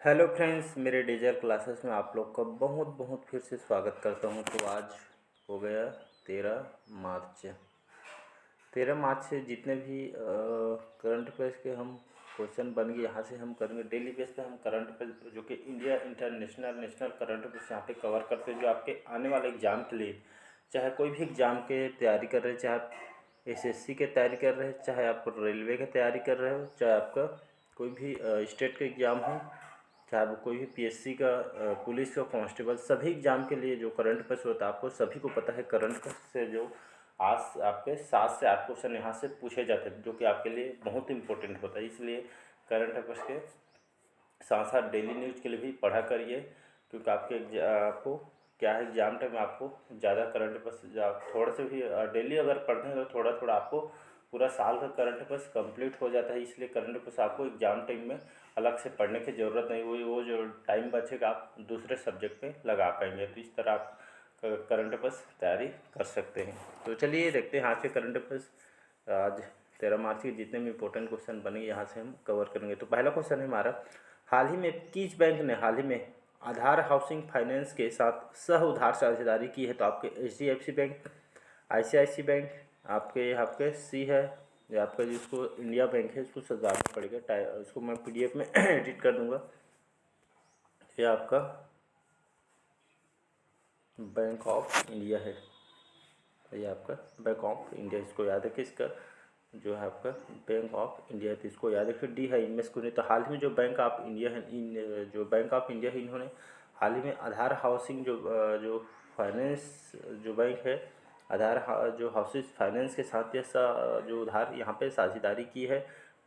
Hello friends, मेरे डेजर classes में आप लोग का बहुत बहुत फिर से स्वागत करता हूं। तो आज हो गया 13 मार्च। 13 मार्च से जितने भी करंट अफेयर्स के हम क्वेश्चन बन गए यहाँ से हम करेंगे। डेली बेस पे हम करंट अफेयर्स जो कि India international national current affairs यहाँ पे कवर करते हैं, जो आपके आने वाले एग्ज़ाम के लिए, चाहे कोई भी एग्ज़ाम के तैयारी कर रहे हैं, चाहे आप एसएससी के तैयारी कर रहे हैं, चाहे आप रेलवे की तैयारी कर रहे हो, चाहे आपका कोई भी स्टेट का एग्ज़ाम हो, चाहे वो कोई भी पीएससी का, पुलिस का, कांस्टेबल, सभी एग्ज़ाम के लिए जो करंट अफेयर्स होता है, आपको सभी को पता है करंट अफेयर्स से जो आज आपके 7 से 8 क्वेश्चन यहाँ से पूछे जाते हैं, जो कि आपके लिए बहुत इंपॉर्टेंट होता है। इसलिए करंट अफेयर्स के साथ साथ डेली न्यूज़ के लिए भी पढ़ा करिए, क्योंकि आपको क्या है, एग्जाम टाइम में आपको ज़्यादा करंट अफेयर्स थोड़ा से भी डेली अगर पढ़ते हैं तो थोड़ा थोड़ा आपको पूरा साल का करंट अफेयर्स कंप्लीट हो जाता है। इसलिए करंट अफेयर्स आपको एग्जाम टाइम में अलग से पढ़ने की ज़रूरत नहीं हुई, वो जो टाइम बचेगा आप दूसरे सब्जेक्ट पे लगा पाएंगे। तो इस तरह आप करंट अफेयर्स तैयारी कर सकते हैं। तो चलिए देखते हैं आज के करंट अफेयर्स। आज 13 मार्च के जितने भी इंपॉर्टेंट क्वेश्चन बनेंगे यहाँ से हम कवर करेंगे। तो पहला क्वेश्चन है हमारा, हाल ही में किस बैंक ने हाल ही में आधार हाउसिंग फाइनेंस के साथ सह उधार साझेदारी की है? तो आपके एचडीएफसी बैंक, आईसीआईसी बैंक, आपके आपके सी है, या आपका जिसको इंडिया बैंक है, इसको सजाना पड़ेगा। इसको मैं पीडीएफ में एडिट कर दूंगा। ये आपका बैंक ऑफ इंडिया है, ये आपका बैंक ऑफ इंडिया, इसको याद रखिए। इसका जो है आपका बैंक ऑफ इंडिया है, तो इसको याद रखिए। डी है इनमें से। तो हाल ही में जो बैंक ऑफ इंडिया है, जो बैंक ऑफ इंडिया है, इन्होंने हाल ही में आधार हाउसिंग जो फाइनेंस जो बैंक है, जो हाउसेस फाइनेंस के साथ ये जो उधार यहाँ पे साझेदारी की है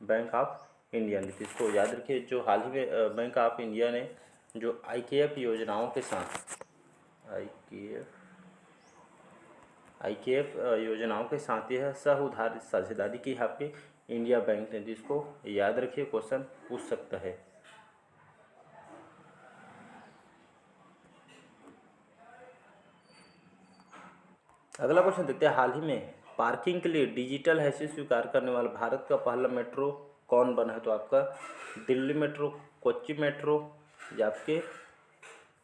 बैंक ऑफ इंडिया ने। तो इसको याद रखिए। जो हाल ही में बैंक ऑफ इंडिया ने जो आईकेएफ योजनाओं के साथ आईकेएफ योजनाओं के साथ यह सह उधार साझेदारी की है आपके इंडिया बैंक ने, जिसको याद रखिए, क्वेश्चन पूछ सकता है। अगला क्वेश्चन देखते हैं, हाल ही में पार्किंग के लिए डिजिटल हैसियत स्वीकार करने वाला भारत का पहला मेट्रो कौन बना है? तो आपका दिल्ली मेट्रो, कोच्चि मेट्रो, या आपके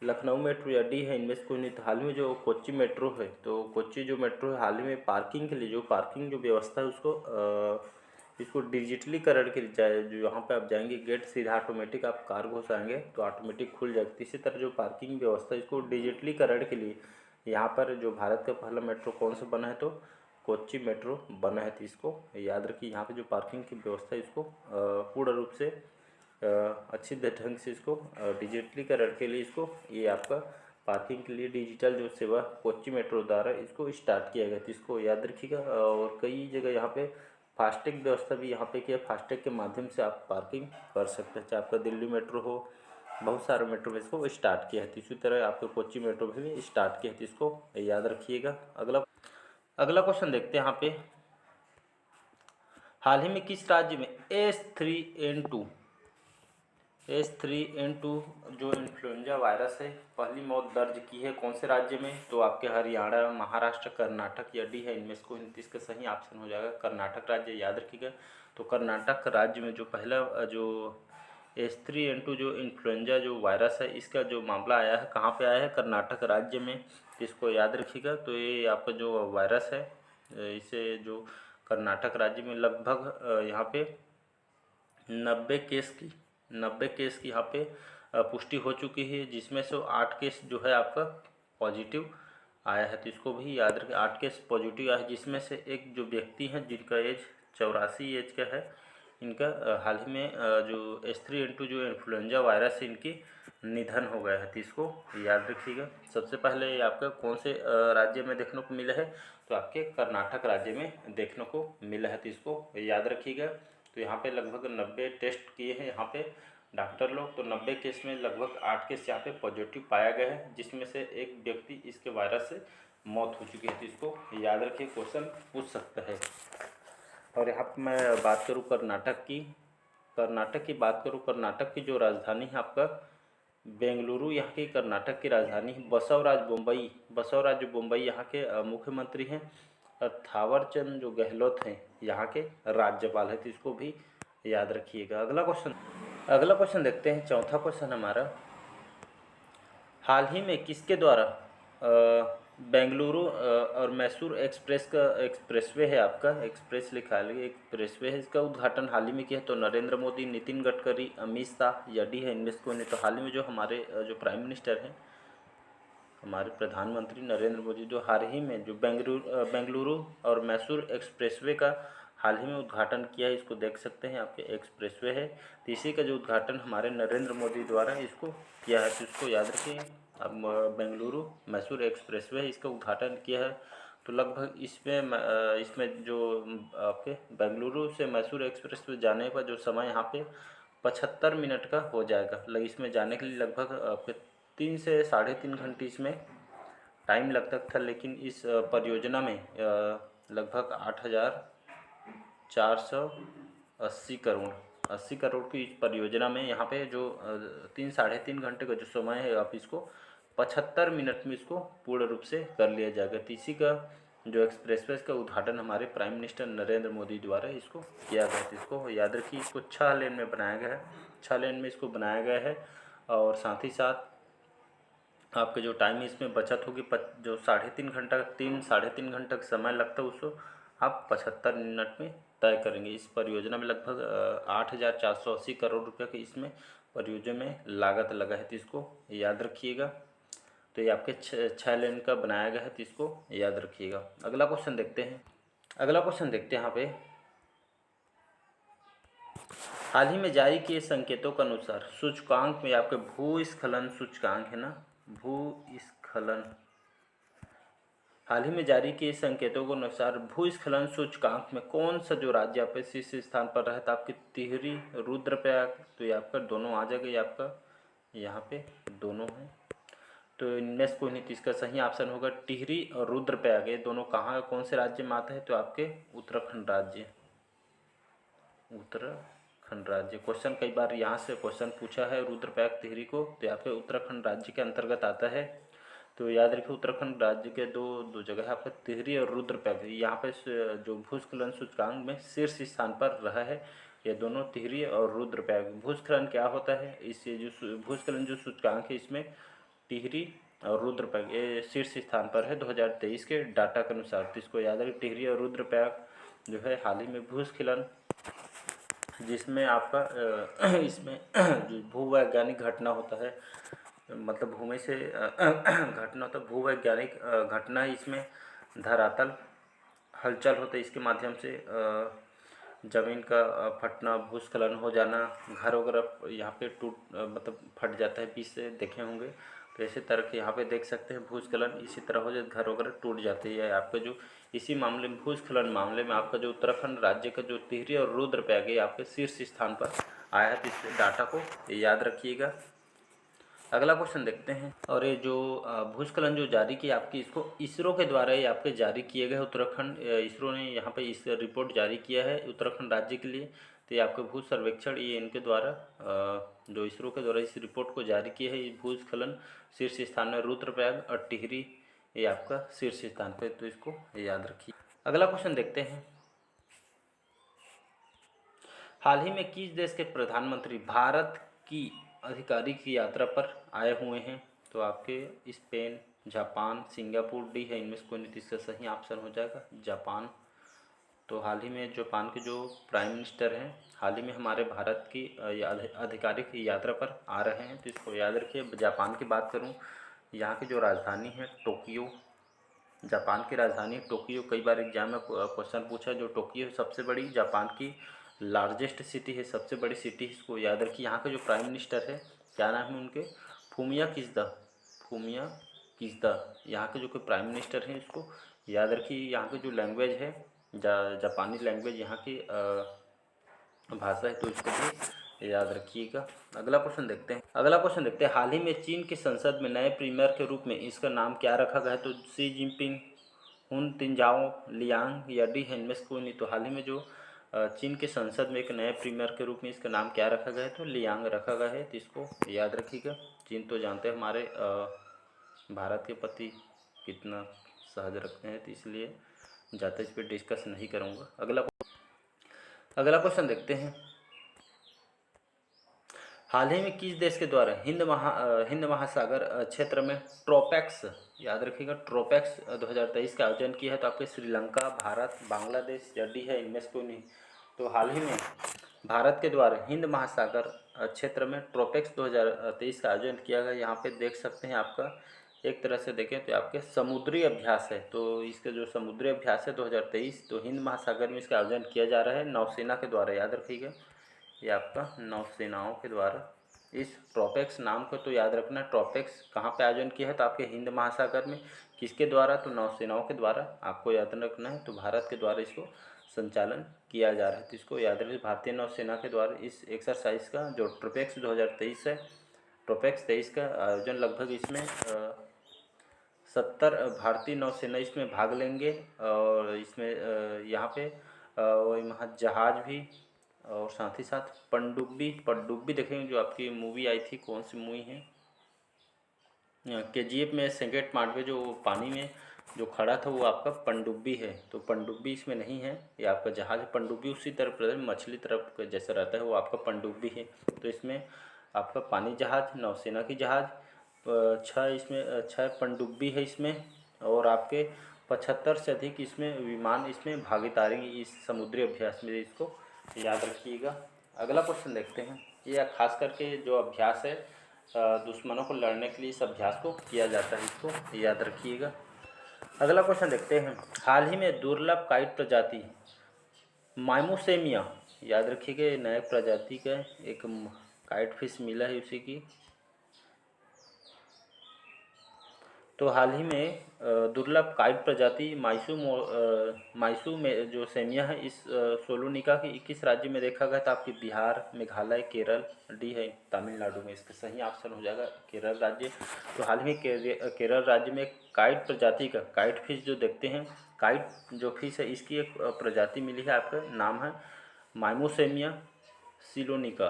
लखनऊ मेट्रो, या डी है इनमें से कोई नहीं। तो हाल में जो कोच्चि मेट्रो है, तो कोच्चि जो मेट्रो है, हाल ही में पार्किंग के लिए जो पार्किंग जो व्यवस्था है उसको इसको डिजिटलीकरण के लिए जो यहाँ पे आप जाएंगे गेट, सीधा ऑटोमेटिक आप कार घुसाएंगे तो ऑटोमेटिक खुल जाएगी। इसी तरह जो पार्किंग व्यवस्था है इसको डिजिटलीकरण के लिए यहाँ पर जो भारत का पहला मेट्रो कौन सा बना है? तो कोच्चि मेट्रो बना है। तो इसको याद रखिए, यहाँ पे जो पार्किंग की व्यवस्था है इसको पूर्ण रूप से अच्छी ढंग से इसको डिजिटलीकरण के लिए इसको ये आपका पार्किंग के लिए डिजिटल जो सेवा कोच्चि मेट्रो द्वारा इसको स्टार्ट किया गया। तो इसको याद रखिएगा। और कई जगह यहाँ पे फास्टैग व्यवस्था भी यहाँ पे किया, फास्टैग के माध्यम से आप पार्किंग कर सकते हैं, चाहे आपका दिल्ली मेट्रो हो, बहुत सारे मेट्रो में इसको स्टार्ट किया है। तो इसी तरह आपको कोच्चि मेट्रो में भी स्टार्ट किया है, तो इसको याद रखिएगा। अगला अगला क्वेश्चन देखते हैं यहाँ पे, हाल ही में किस राज्य में H3N2 जो इन्फ्लुएंजा वायरस है पहली मौत दर्ज की है? कौन से राज्य में? तो आपके हरियाणा, महाराष्ट्र, कर्नाटक, या डी है इनमें से कोई। इसका सही ऑप्शन हो जाएगा कर्नाटक राज्य, याद रखिएगा। तो कर्नाटक राज्य में जो पहला जो H3N2 जो इन्फ्लुएंजा जो वायरस है, इसका जो मामला आया है, कहाँ पे आया है? कर्नाटक राज्य में। इसको याद रखिएगा। तो ये आपका जो वायरस है, इसे जो कर्नाटक राज्य में लगभग यहाँ पे 90 केस की यहाँ पे पुष्टि हो चुकी है, जिसमें से 8 केस जो है आपका पॉजिटिव आया है। तो इसको भी याद रखें, 8 केस पॉजिटिव आया है, जिसमें से एक जो व्यक्ति हैं जिनका एज 84 एज का है, इनका हाल ही में जो H3N2 जो इन्फ्लुएंजा वायरस है, इनकी निधन हो गया है। तो इसको याद रखिएगा। सबसे पहले ये आपका कौन से राज्य में देखने को मिला है? तो आपके कर्नाटक राज्य में देखने को मिला है। तो इसको याद रखिएगा। तो यहाँ पे लगभग 90 टेस्ट किए हैं यहाँ पे डॉक्टर लोग, तो 90 केस में लगभग 8 केस यहाँ पे पॉजिटिव पाया गया है, जिसमें से एक व्यक्ति इसके वायरस से मौत हो चुकी है। तो इसको याद रखिए, क्वेश्चन पूछ सकता है। और यहाँ पर मैं बात करूँ कर्नाटक की बात करूँ, कर्नाटक की जो राजधानी है आपका बेंगलुरु, यहाँ की कर्नाटक की राजधानी है। बसवराज जो मुंबई यहाँ के मुख्यमंत्री हैं। थावरचंद जो गहलोत हैं यहाँ के राज्यपाल है। तो इसको भी याद रखिएगा। अगला क्वेश्चन, अगला क्वेश्चन देखते हैं, चौथा क्वेश्चन हमारा, हाल ही में किसके द्वारा बेंगलुरु और मैसूर एक्सप्रेसवे है, आपका एक्सप्रेस लिखा है, एक्सप्रेसवे है, इसका उद्घाटन हाल ही में किया तो नरेंद्र मोदी, नितिन गडकरी, अमित शाह या डी है इनमें से कोई नहीं। तो हाल ही में जो हमारे जो प्राइम मिनिस्टर हैं, हमारे प्रधानमंत्री नरेंद्र मोदी, जो हाल ही में जो बेंगलुरु और मैसूर एक्सप्रेसवे का हाल ही में उद्घाटन किया है, इसको देख सकते हैं आपके एक्सप्रेसवे है, तो इसी का जो उद्घाटन हमारे नरेंद्र मोदी द्वारा इसको किया है, तो इसको याद रखिए। अब बेंगलुरु मैसूर एक्सप्रेसवे है, इसका उद्घाटन किया है, तो लगभग इसमें जो आपके बेंगलुरु से मैसूर एक्सप्रेसवे जाने का जो समय यहाँ पे 75 मिनट का हो जाएगा। इसमें जाने के लिए लगभग आपके 3 से 3.5 घंटे इसमें टाइम लगता था, लेकिन इस परियोजना में लगभग 8,480 करोड़ 80 करोड़ की इस परियोजना में यहाँ पे जो 3-3.5 घंटे का जो समय है, आप इसको 75 मिनट में इसको पूर्ण रूप से कर लिया जाएगा। तो इसी का जो एक्सप्रेसवे का उद्घाटन हमारे प्राइम मिनिस्टर नरेंद्र मोदी द्वारा इसको किया गया था। इसको याद रखिए, इसको 6 लेन में बनाया गया है, 6 लेन में इसको बनाया गया है, और साथ ही साथ आपके जो टाइम है इसमें बचत होगी। जो 3-3.5 घंटा का समय लगता है, उसको आप 75 मिनट में तय करेंगे। इस परियोजना में लगभग 8,480 करोड़ रुपये की इसमें परियोजना में लागत लगा है, तो इसको याद रखिएगा। तो ये आपके 6 लेन का बनाया गया है, तो इसको याद रखिएगा। अगला क्वेश्चन देखते हैं, यहाँ पे, हाल ही में जारी किए संकेतों के अनुसार सूचकांक में आपके भूस्खलन सूचकांक है ना, भूस्खलन, हाल ही में जारी किए संकेतों के अनुसार भूस्खलन सूचकांक में कौन सा जो राज्य आपके शीर्ष स्थान पर रहा था, आपकी टिहरी, रुद्रप्रयाग, तो ये आपका दोनों आ जाएगा, ये आपका यहाँ पे दोनों है, तो इनमें से कोई नहीं, तो इसका सही ऑप्शन होगा टिहरी और रुद्रप्रयाग। ये दोनों कहाँ कौन से राज्य में आता है, तो आपके उत्तराखंड राज्य, उत्तराखंड राज्य। क्वेश्चन कई बार यहाँ से क्वेश्चन पूछा है रुद्रप्रयाग टिहरी को, तो यहाँ पे उत्तराखंड राज्य के अंतर्गत आता है, तो याद रखिए उत्तराखंड राज्य के दो जगह है आपका, टिहरी और रुद्रप्रयाग। यहाँ पे जो भूस्खलन सूचकांक में शीर्ष स्थान पर रहा है, ये दोनों टिहरी और रुद्रप्रयाग। भूस्खलन क्या होता है, इससे जो भूस्खलन जो सूचकांक है, इसमें टिहरी और रुद्रप्रयाग ये शीर्ष स्थान पर है 2023 के डाटा के अनुसार। तो इसको याद रखिए, टिहरी और रुद्रप्रयाग जो है हाल ही में भूस्खलन, जिसमें आपका इसमें जो भूवैज्ञानिक घटना होता है, मतलब भूमि से घटना होता है, भूवैज्ञानिक घटना, इसमें धरातल हलचल होता है, इसके माध्यम से ज़मीन का फटना, भूस्खलन हो जाना, घर वगैरह यहाँ पे मतलब फट जाता है, बीच से देखे होंगे, तो इसी तरह के यहाँ पे देख सकते हैं भूस्खलन इसी तरह हो जाए, घर वगैरह टूट जाते हैं। आपका जो इसी मामले में भूस्खलन मामले में आपका जो उत्तराखंड राज्य का जो टिहरी और रुद्रप्रयाग है आपके शीर्ष स्थान पर आया है, तो इस डाटा को याद रखिएगा। अगला क्वेश्चन देखते हैं, और ये जो भूस्खलन जो जारी किया आपकी, इसको इसरो के द्वारा ये आपके जारी किए गए, उत्तराखंड इसरो ने यहाँ पे इस रिपोर्ट जारी किया है उत्तराखंड राज्य के लिए। तो ये आपके भू सर्वेक्षण, ये इनके द्वारा जो इसरो के द्वारा इस रिपोर्ट को जारी किया है, ये भूस्खलन शीर्ष स्थान में रुद्रप्रयाग और टिहरी ये आपका शीर्ष स्थान पर, तो इसको याद रखिए। अगला क्वेश्चन देखते हैं, हाल ही में किस देश के प्रधानमंत्री भारत की आधिकारिक यात्रा पर आए हुए हैं, तो आपके स्पेन, जापान, सिंगापुर, डी है इनमें से कोई नहीं, इसका सही ऑप्शन हो जाएगा जापान। तो हाल ही में जापान के जो प्राइम मिनिस्टर हैं हाल ही में हमारे भारत की आधिकारिक यात्रा पर आ रहे हैं, तो इसको याद रखिए। जापान की बात करूं, यहाँ की जो राजधानी है टोक्यो, जापान की राजधानी टोक्यो, कई बार एग्जाम में क्वेश्चन पूछा, जो टोक्यो सबसे बड़ी जापान की लार्जेस्ट सिटी है, सबसे बड़ी सिटी, इसको याद रखिए। यहाँ के जो प्राइम मिनिस्टर है, क्या नाम है उनके, फूमिया किशिदा, यहाँ के जो कोई प्राइम मिनिस्टर हैं, इसको याद रखिए। यहाँ की जो लैंग्वेज है जापानी लैंग्वेज, यहाँ की भाषा है, तो इसको भी याद रखिएगा। अगला क्वेश्चन देखते हैं, हाल ही में चीन की संसद में नए प्रीमियर के रूप में इसका नाम क्या रखा गया है, तो शी जिनपिंग, हुन तिनजाओ, लियांग या डी है इनमें से कोई नहीं। तो हाल ही में जो चीन के संसद में एक नए प्रीमियर के रूप में इसका नाम क्या रखा गया है, तो लियांग रखा गया है, तो इसको याद रखिएगा। चीन तो जानते हैं हमारे भारत के प्रति कितना सहज रखते हैं, तो इसलिए ज़्यादा इस पर डिस्कस नहीं करूँगा। अगला क्वेश्चन देखते हैं, हाल ही में किस देश के द्वारा हिंद महासागर क्षेत्र में ट्रोपैक्स, याद रखिएगा ट्रोपैक्स 2023 का आयोजन किया है? तो आपके श्रीलंका, भारत, बांग्लादेश या डी है इनमें से कोई नहीं। तो हाल ही में भारत के द्वारा हिंद महासागर क्षेत्र में ट्रोपैक्स 2023 का आयोजन किया गया। यहाँ पे देख सकते हैं आपका एक तरह से देखें तो आपके समुद्री अभ्यास है। तो इसका जो समुद्री अभ्यास है 2023, तो हिंद महासागर में इसका आयोजन किया जा रहा है नौसेना के द्वारा, याद रखिएगा ये आपका नौसेनाओं के द्वारा। इस ट्रोपैक्स नाम को तो याद रखना, ट्रोपैक्स कहाँ पे आयोजन किया है? तो आपके हिंद महासागर में। किसके द्वारा? तो नौसेनाओं के द्वारा, आपको याद रखना है। तो भारत के द्वारा इसको संचालन किया जा रहा है, तो इसको याद रखिए भारतीय नौसेना के द्वारा इस एक्सरसाइज का जो ट्रोपैक्स 2023 है, ट्रोपैक्स 23 का आयोजन लगभग इसमें 70 भारतीय नौसेना इसमें भाग लेंगे। और इसमें यहाँ पे वही जहाज भी और साथ ही साथ पनडुब्बी देखेंगे। जो आपकी मूवी आई थी, कौन सी मूवी है, KGF में सेंकेट मांडवे जो पानी में जो खड़ा था वो आपका पनडुब्बी है। तो पनडुब्बी इसमें नहीं है, ये आपका जहाज है। पनडुब्बी उसी तरफ मछली तरफ जैसा रहता है वो आपका पनडुब्बी है। तो इसमें आपका पानी जहाज, नौसेना की जहाज, 6 पनडुब्बी है इसमें, और आपके 75 से अधिक इसमें विमान इसमें भागीदारी इस समुद्री अभ्यास में, इसको याद रखिएगा। अगला क्वेश्चन देखते हैं। ये खास करके जो अभ्यास है दुश्मनों को लड़ने के लिए इस अभ्यास को किया जाता है, इसको याद रखिएगा। अगला क्वेश्चन देखते हैं। हाल ही में दुर्लभ काइट प्रजाति माइमोसेमिया, याद रखिएगा नए प्रजाति का एक काइट फिश मिला है उसी की। तो हाल ही में दुर्लभ काइट प्रजाति माइसू में जो सेमिया है इस सोलोनिका की किस राज्य में देखा गया था? आपके बिहार, मेघालय, केरल, डी है तमिलनाडु में। इसका सही ऑप्शन हो जाएगा केरल राज्य। तो हाल ही में केरल राज्य में काइट प्रजाति का काइट फिश जो देखते हैं, काइट जो फिश है इसकी एक प्रजाति मिली है, आपका नाम है माइमोसेमिया सिलोनिका।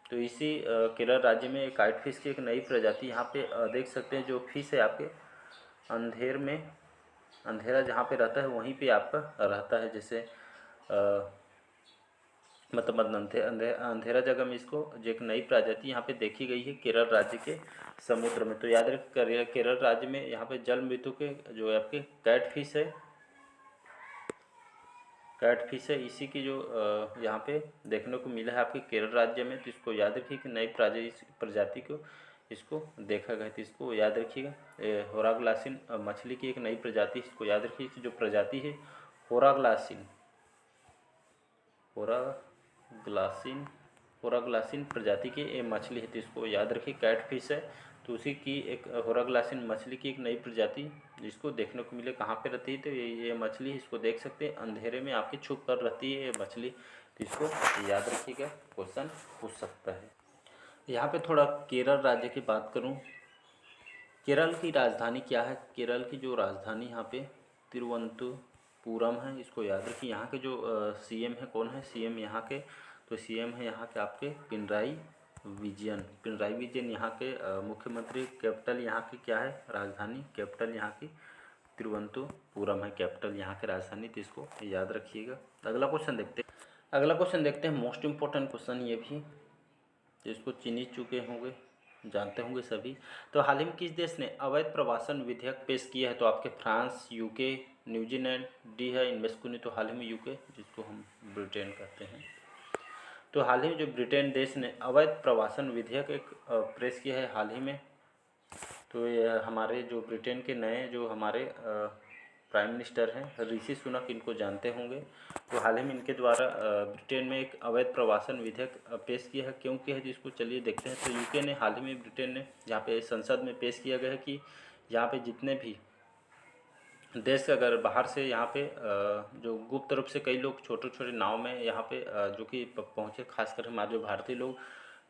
तो इसी केरल राज्य में काइट फिश की एक नई प्रजाति यहाँ पे देख सकते हैं। जो फिश है आपके अंधेरा जहाँ पे रहता है वहीं पे आपका रहता है। जैसे मतलब अंधेरा जगह में इसको जो एक नई प्रजाति यहाँ पे देखी गई है केरल राज्य के समुद्र में। तो याद रखिए केरल राज्य में यहाँ पे जल मृत्यु के जो आपके कैट फिश है इसी की जो यहाँ पे देखने को मिला है आपके केरल राज्य में। तो इसको याद रखिए कि नई प्रजाति को इसको देखा गया। तो इसको याद रखिएगा। होराग्लासिन मछली की एक नई प्रजाति, इसको याद रखिए जो प्रजाति है होराग्लासिन प्रजाति की ये मछली है। तो इसको याद रखिए कैट फिश है, तो उसी की एक होराग्लासिन मछली की एक नई प्रजाति जिसको देखने को मिले कहाँ पे रहती है? तो ये मछली इसको देख सकते हैं अंधेरे में आपकी छुप कर रहती है ये मछली। तो इसको याद रखिएगा, क्वेश्चन पूछ सकता है। यहाँ पे थोड़ा केरल राज्य की बात करूँ, केरल की राजधानी क्या है? केरल की जो राजधानी यहाँ पे तिरुवनंतपुरम है, इसको याद रखिए। यहाँ के जो CM है, कौन है CM यहाँ के? तो CM है यहाँ के आपके पिनराई विजयन यहाँ के मुख्यमंत्री। कैपिटल यहाँ की क्या है? राजधानी कैपिटल यहाँ की तिरुवनंतपुरम है, कैपिटल यहाँ की राजधानी। तो इसको याद रखिएगा। अगला क्वेश्चन देखते हैं। मोस्ट इम्पोर्टेंट क्वेश्चन ये भी, तो इसको चिन्ह चुके होंगे, जानते होंगे सभी। तो हाल ही में किस देश ने अवैध प्रवासन विधेयक पेश किया है? तो आपके फ्रांस, UK, न्यूजीलैंड, डी है इनमें से कोई। तो हाल ही में UK, जिसको हम ब्रिटेन कहते हैं। तो हाल ही में जो ब्रिटेन देश ने अवैध प्रवासन विधेयक एक पेश किया है हाल ही में। तो ये हमारे जो ब्रिटेन के नए जो हमारे प्राइम मिनिस्टर हैं ऋषि सुनक, इनको जानते होंगे। तो हाल ही में इनके द्वारा ब्रिटेन में एक अवैध प्रवासन विधेयक पेश किया है। क्यों किया है जिसको चलिए देखते हैं। तो UK ने हाल ही में ब्रिटेन ने यहाँ पे संसद में पेश किया गया है कि यहाँ पे जितने भी देश अगर बाहर से यहाँ पे जो गुप्त रूप से कई लोग छोटे छोटे नाव में यहाँ पे जो कि पहुँचे, खासकर हमारे जो भारतीय लोग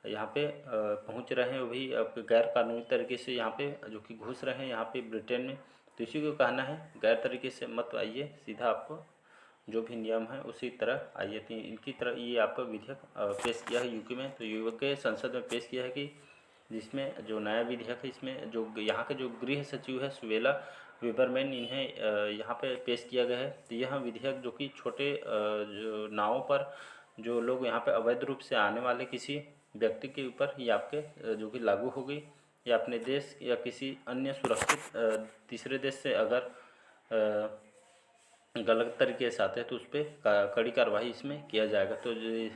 यहाँ पे पहुँच रहे हैं, वो भी गैर कानूनी तरीके से यहाँ पे जो कि घुस रहे हैं यहाँ पे ब्रिटेन में। तो इसी को कहना है गैर तरीके से मत आइए, सीधा आपको जो भी नियम है उसी तरह आइए। तो इनकी तरह ये आपका विधेयक पेश किया है UK में। तो UK संसद में पेश किया है कि जिसमें जो नया विधेयक है इसमें जो यहाँ के जो गृह सचिव है सुवेला विबरमैन, इन्हें यहाँ पे पेश किया गया है। तो यह विधेयक जो कि छोटे जो नावों पर जो लोग यहाँ पे अवैध रूप से आने वाले किसी व्यक्ति के ऊपर ये आपके जो कि लागू होगी, या अपने देश या किसी अन्य सुरक्षित तीसरे देश से अगर गलत तरीके से आते हैं तो उस पर कड़ी कार्रवाई इसमें किया जाएगा। तो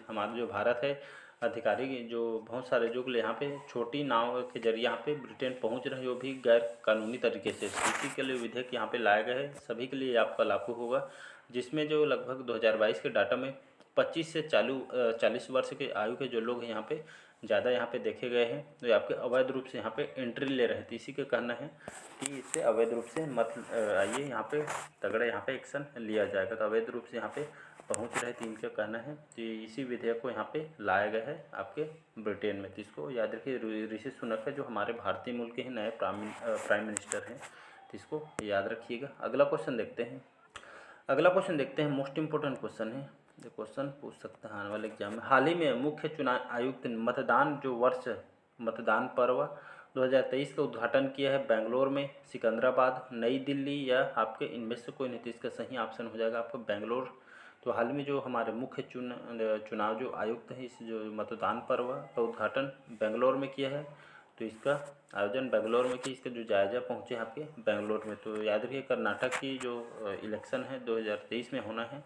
हमारा जो भारत है, अधिकारी जो बहुत सारे जो यहाँ पे छोटी नाव के जरिए यहाँ पे ब्रिटेन पहुँच रहे हैं, जो भी गैर कानूनी तरीके से, इसी के लिए विधेयक यहाँ पे लाया गया है। सभी के लिए आपका लागू होगा, जिसमें जो लगभग 2022 के डाटा में 25 से 40 वर्ष के आयु के जो लोग हैं यहाँ पे ज़्यादा यहाँ पे देखे गए हैं, जो आपके अवैध रूप से यहाँ पे एंट्री ले रहे थे। इसी का कहना है कि इससे अवैध रूप से मत आइए, यहाँ पे तगड़ा यहाँ पे एक्शन लिया जाएगा। तो अवैध रूप से यहाँ पे पहुँच रहे थे, इनका कहना है कि इसी विधेयक को यहाँ पे लाया गया है आपके ब्रिटेन में। तो इसको याद रखिए। ऋषि सुनक है जो हमारे भारतीय मूल के ही नए प्राइम मिनिस्टर हैं, तो इसको याद रखिएगा। अगला क्वेश्चन देखते हैं। अगला क्वेश्चन देखते हैं, मोस्ट इंपॉर्टेंट क्वेश्चन है, जो क्वेश्चन पूछ सकता है आने वाले एग्जाम में। हाल ही में मुख्य चुनाव आयुक्त ने मतदान पर्व 2023 का उद्घाटन किया है बेंगलोर में, सिकंदराबाद, नई दिल्ली, या आपके इनमें से कोई नहीं। तो इसका सही ऑप्शन हो जाएगा आपका बेंगलोर। तो हाल में जो हमारे मुख्य चुनाव जो आयुक्त है, इस जो मतदान पर्व का उद्घाटन बेंगलोर में किया है, तो इसका आयोजन बेंगलोर में किया। इसका जो जायजा पहुँचे आपके बेंगलोर में। तो याद रखिए, कर्नाटक की जो इलेक्शन है 2023 में होना है,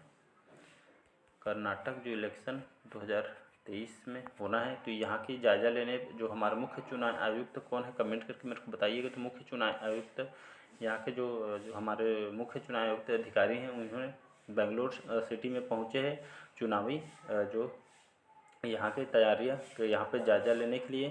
कर्नाटक जो इलेक्शन 2023 में होना है, तो यहाँ की जायज़ा लेने जो हमारे मुख्य चुनाव आयुक्त कौन है, कमेंट करके मेरे को बताइएगा। तो मुख्य चुनाव आयुक्त यहाँ के जो हमारे मुख्य चुनाव आयुक्त अधिकारी हैं, उन्होंने बेंगलोर सिटी में पहुँचे हैं चुनावी जो यहाँ की तैयारियाँ तो यहाँ पे जायज़ा लेने के लिए।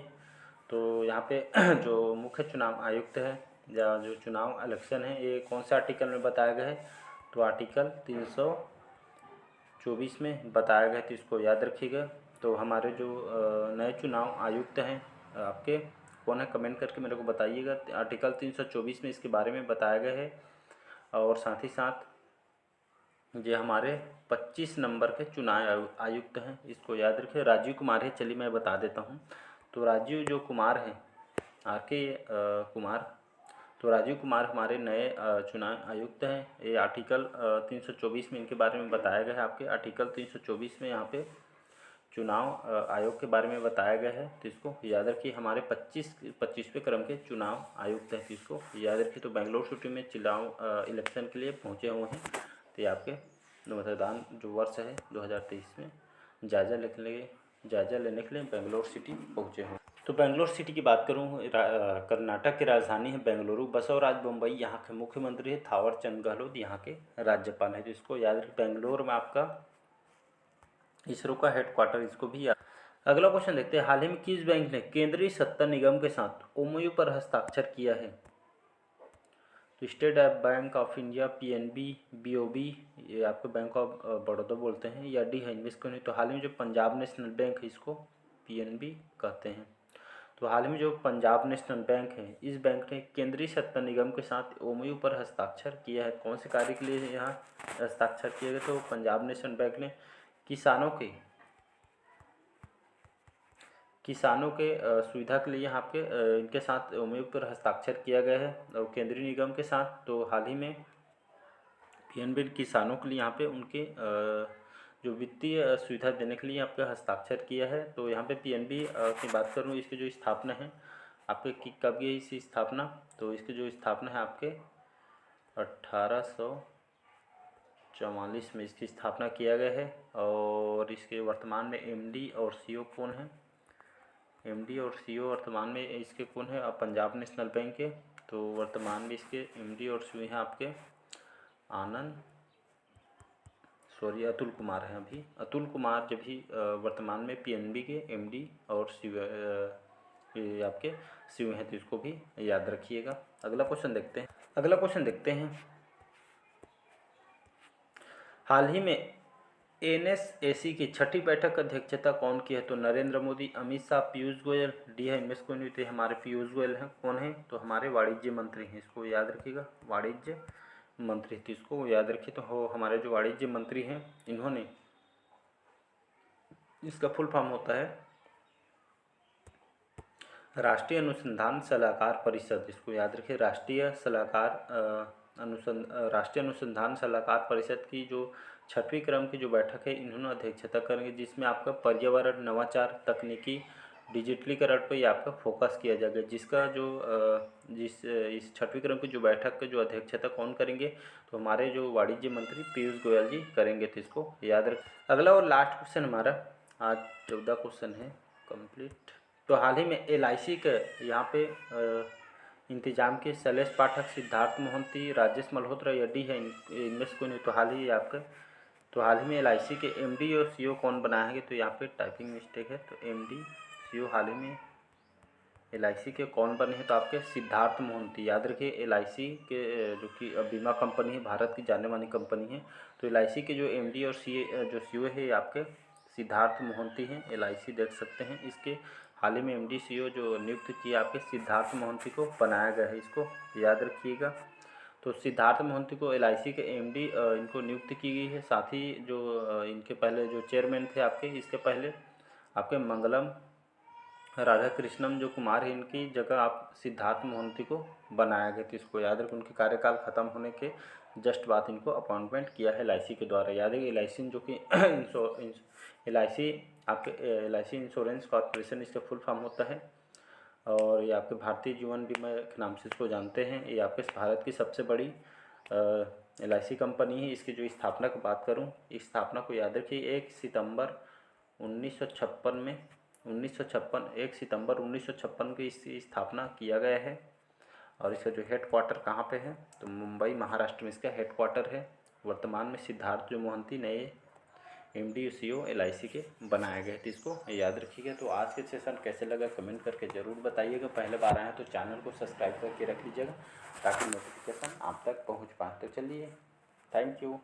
तो यहाँ पे जो मुख्य चुनाव आयुक्त है या जो चुनाव इलेक्शन है, ये कौन से आर्टिकल में बताया गया है, तो आर्टिकल 324 में बताया गया है। तो इसको याद रखिएगा। तो हमारे जो नए चुनाव आयुक्त हैं आपके कौन है, कमेंट करके मेरे को बताइएगा। आर्टिकल 324 में इसके बारे में बताया गया है। और साथ ही साथ ये हमारे 25 नंबर के चुनाव आयुक्त हैं, इसको याद रखिए। राजीव कुमार है, चलिए मैं बता देता हूँ। तो राजीव जो कुमार हैं, आर.के. कुमार, तो राजीव कुमार हमारे नए चुनाव आयुक्त हैं। ये आर्टिकल 324 में इनके बारे में बताया गया है। आपके आर्टिकल 324 में यहाँ पे चुनाव आयोग के बारे में बताया गया है। तो इसको याद रखिए। हमारे 25वें क्रम के चुनाव आयुक्त हैं, तो इसको याद रखिए। तो बेंगलोर सिटी में चुनाव इलेक्शन के लिए पहुँचे हुए हैं। तो ये आपके मतदान जो वर्ष है 2023 में जायज़ा लेने के लिए बेंगलोर सिटी पहुँचे हैं। तो बेंगलोर सिटी की बात करूँ, कर्नाटक की राजधानी है बेंगलुरु। बसवराज बोम्मई यहाँ के मुख्यमंत्री है, थावर चंद गहलोत यहाँ के राज्यपाल हैं। तो इसको याद रखिए। बेंगलोर में आपका इसरो का हेडक्वार्टर, इसको भी याद। अगला क्वेश्चन देखते हैं। हाल ही में किस बैंक ने केंद्रीय सत्ता निगम के साथ एमओयू पर हस्ताक्षर किया है, तो state bank of India, PNB, BOB, ये आपको बैंक ऑफ बड़ौदा बोलते हैं, या डी है, इनमें इसको नहीं। तो हाल ही में जो पंजाब नेशनल बैंक है, इसको पीएनबी कहते हैं। तो हाल में जो पंजाब नेशनल बैंक है, इस बैंक ने केंद्रीय सत्ता निगम के साथ एमओयू पर हस्ताक्षर किया है। कौन से कार्य के लिए यहाँ हस्ताक्षर किया गया, तो पंजाब नेशनल बैंक ने किसानों के सुविधा के लिए यहाँ पे इनके साथ एमओयू पर हस्ताक्षर किया गया है, और केंद्रीय निगम के साथ। तो हाल ही में पीएनबी किसानों के लिए यहाँ पे उनके जो वित्तीय सुविधा देने के लिए यहाँ पे हस्ताक्षर किया है। तो यहाँ पे पीएनबी की बात करूँ, इसकी जो स्थापना है आपके कब की इसकी स्थापना, तो इसकी जो स्थापना है आपके 1844 में इसकी स्थापना किया गया है। और इसके वर्तमान में एमडी और सीईओ कौन है, एमडी और सीईओ वर्तमान में इसके कौन है, अब पंजाब नेशनल बैंक के। तो वर्तमान में इसके एमडी और सीईओ हैं आपके अतुल कुमार हैं। अभी अतुल कुमार जब भी वर्तमान में पीएनबी के एमडी और सीईओ आपके सीईओ हैं, तो इसको भी याद रखिएगा। अगला क्वेश्चन देखते हैं। हाल ही में एनएसएसी की 6ठी बैठक की अध्यक्षता कौन की है, तो नरेंद्र मोदी, अमित शाह, पीयूष गोयल, डी है, इनमें से कोई नहीं। तो हमारे पीयूष गोयल हैं, कौन है, तो हमारे वाणिज्य मंत्री हैं, इसको याद रखिएगा, वाणिज्य मंत्री। तो इसको याद रखिए। तो हो हमारे जो वाणिज्य मंत्री हैं, इन्होंने, इसका फुल फॉर्म होता है राष्ट्रीय अनुसंधान सलाहकार परिषद, इसको याद रखिए। राष्ट्रीय अनुसंधान सलाहकार परिषद की जो 6वीं क्रम की जो बैठक है, इन्होंने अध्यक्षता करेंगे, जिसमें आपका पर्यावरण, नवाचार, तकनीकी डिजिटलीकरण पर ही आपका फोकस किया जाएगा, जिसका जो इस छठवीं क्रम की जो बैठक की जो अध्यक्षता कौन करेंगे, तो हमारे जो वाणिज्य मंत्री पीयूष गोयल जी करेंगे। तो इसको याद रख। अगला और लास्ट क्वेश्चन हमारा, आज 14 क्वेश्चन है कंप्लीट। तो हाल ही में LIC के यहाँ पे इंतजाम के शैलेश पाठक, सिद्धार्थ मोहंती, राजेश मल्होत्रा यदि है इनमें से कोई नहीं। तो हाल ही में LIC के MD और CEO कौन बनाया है, तो यहाँ पे टाइपिंग मिस्टेक है। तो MD CEO हाल ही में LIC के कौन बने हैं, तो आपके सिद्धार्थ मोहंती। याद रखिए LIC के जो कि बीमा कंपनी है, भारत की जाने मानी कंपनी है। तो LIC के जो MD और जो CEO है आपके सिद्धार्थ मोहंती हैं। LIC देख सकते हैं। इसके हाल ही में MD CEO जो नियुक्त किए आपके सिद्धार्थ मोहंती को बनाया गया है, इसको याद रखिएगा। तो सिद्धार्थ मोहंती को LIC के MD इनको नियुक्त की गई है। साथ ही जो इनके पहले जो चेयरमैन थे आपके, इसके पहले आपके मंगलम राधा कृष्णम जो कुमार है, इनकी जगह आप सिद्धार्थ मोहंती को बनाया गया। तो इसको याद रखें। उनके कार्यकाल खत्म होने के जस्ट बाद इनको अपॉइंटमेंट किया है LIC के द्वारा। याद है LIC जो कि LIC आपके LIC इंश्योरेंस कॉर्पोरेशन इसका फुल फॉर्म होता है। और ये आपके भारतीय जीवन बीमा के नाम से इसको जानते हैं। ये आपके भारत की सबसे बड़ी LIC कंपनी है। इसकी जो स्थापना की बात करूँ, इस स्थापना को याद रखिए 1 सितंबर 1956 की इसकी स्थापना किया गया है। और इसका जो हेड क्वार्टर कहाँ पे है, तो मुंबई महाराष्ट्र में इसका हेड क्वार्टर है। वर्तमान में सिद्धार्थ जो मोहंती नए MD CEO LIC के बनाए गए थे, इसको याद रखिएगा। तो आज के सेशन कैसे लगा कमेंट करके ज़रूर बताइएगा। पहले बार आए हैं तो चैनल को सब्सक्राइब करके रख लीजिएगा ताकि नोटिफिकेशन आप तक पहुँच पाए। तो चलिए, थैंक यू।